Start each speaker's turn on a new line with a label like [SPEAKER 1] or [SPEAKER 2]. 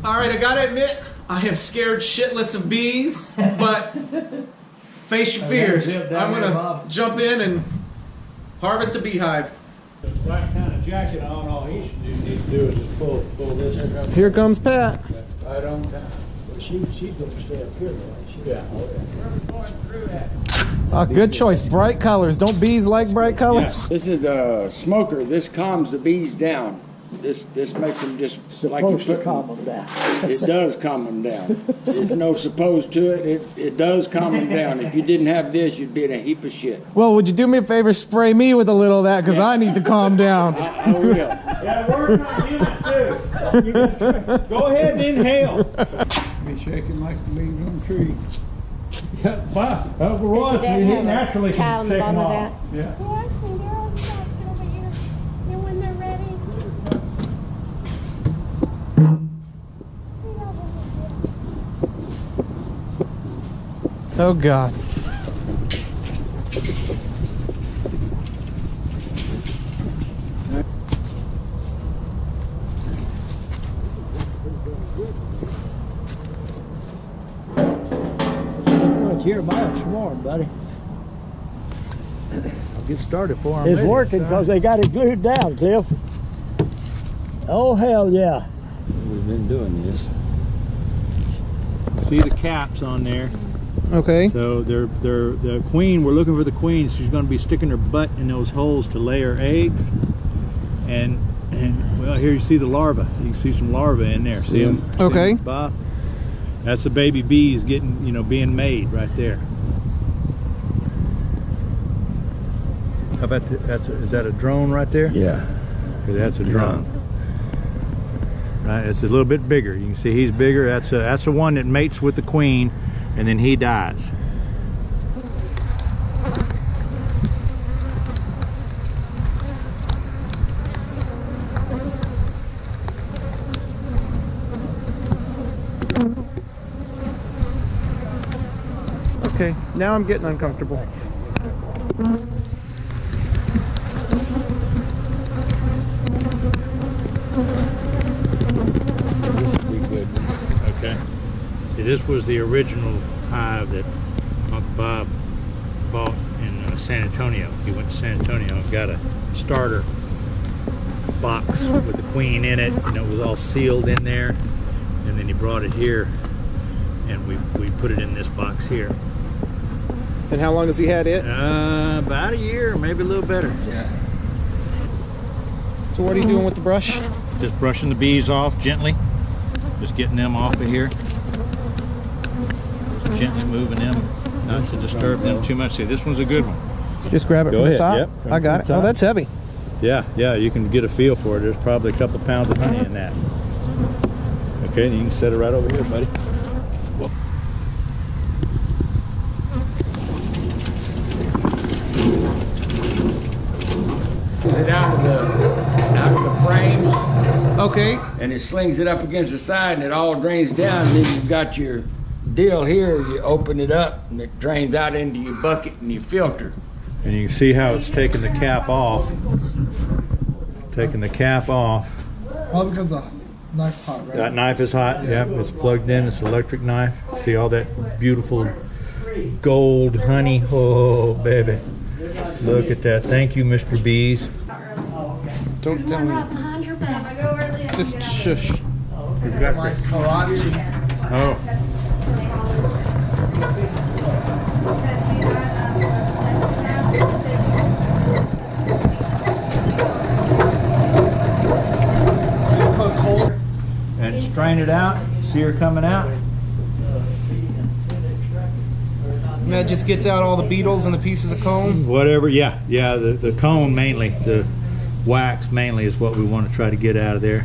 [SPEAKER 1] All right, I gotta admit, I am scared shitless of bees, but face your fears. I'm gonna jump in and harvest a beehive.
[SPEAKER 2] Right kind of jacket on, all he should need to do is just pull this up.
[SPEAKER 1] Here comes Pat.
[SPEAKER 2] Right on down. She's gonna stay up here though. Yeah.
[SPEAKER 1] Good choice. Bright colors. Don't bees like bright colors?
[SPEAKER 3] This is a smoker. This calms the bees down. This makes them just
[SPEAKER 2] Supposed to calm them down.
[SPEAKER 3] It does calm them down. There's no supposed to it. It does calm them down. If you didn't have this, you'd be in a heap of shit.
[SPEAKER 1] Well, would you do me a favor, spray me with a little of that, because I need to calm down.
[SPEAKER 3] I will.
[SPEAKER 2] Yeah, work on him too. Go ahead and inhale. Be shaking like the leaves on the tree. Yeah, wow. Uncle Ross, he naturally can shake them off. Yeah.
[SPEAKER 4] Oh, I see. They're all basket over here. And when they're ready.
[SPEAKER 1] Oh, God.
[SPEAKER 2] It's your box tomorrow, buddy.
[SPEAKER 5] I'll get started for him.
[SPEAKER 2] It's working because they got it glued down, Cliff. Oh, hell yeah.
[SPEAKER 5] We've been doing this. See the caps on there.
[SPEAKER 1] Okay.
[SPEAKER 5] So they're the queen. We're looking for the queen. She's going to be sticking her butt in those holes to lay her eggs. And well, here you see the larva. You can see some larvae in there. See them?
[SPEAKER 1] Okay.
[SPEAKER 5] See them, Bob? That's the baby bees getting, being made right there. How about is that a drone right there?
[SPEAKER 3] Yeah.
[SPEAKER 5] Okay, that's a drone. Right, it's a little bit bigger. You can see he's bigger. That's the one that mates with the queen, and then he dies.
[SPEAKER 1] Okay, now I'm getting uncomfortable.
[SPEAKER 5] Okay. See, this was the original hive that Uncle Bob bought in San Antonio. He went to San Antonio and got a starter box with the queen in it, and it was all sealed in there. And then he brought it here, and we put it in this box here.
[SPEAKER 1] And how long has he had it?
[SPEAKER 5] About a year, maybe a little better.
[SPEAKER 3] Yeah.
[SPEAKER 1] So what are you doing with the brush?
[SPEAKER 5] Just brushing the bees off gently. Just getting them off of here. Just gently moving them, not to disturb them too much. See, this one's a good one.
[SPEAKER 1] Just grab it
[SPEAKER 5] Go
[SPEAKER 1] from
[SPEAKER 5] ahead,
[SPEAKER 1] the top?
[SPEAKER 5] yep,
[SPEAKER 1] I got it.
[SPEAKER 5] from the
[SPEAKER 1] Oh,
[SPEAKER 5] top.
[SPEAKER 1] that's heavy.
[SPEAKER 5] Yeah, you can get a feel for it. There's probably a couple pounds of honey in that. Okay, and you can set it right over here, buddy.
[SPEAKER 3] It out of the frames,
[SPEAKER 1] Okay.
[SPEAKER 3] and it slings it up against the side, and it all drains down. And then you've got your deal here. You open it up, and it drains out into your bucket and your filter.
[SPEAKER 5] And you can see how it's taking the cap off. Taking the cap off.
[SPEAKER 1] All because the knife's hot, right?
[SPEAKER 5] That knife is hot. Yep, it's plugged in. It's an electric knife. See all that beautiful gold honey. Oh, baby. Look at that. Thank you, Mr. Bees.
[SPEAKER 1] Don't tell me.
[SPEAKER 4] Right behind your back.
[SPEAKER 1] Just shush.
[SPEAKER 5] We've got Oh. And strain it out. See her coming out.
[SPEAKER 1] And that just gets out all the beetles and the pieces of comb.
[SPEAKER 5] Whatever, yeah, the cone mainly, the wax mainly is what we want to try to get out of there.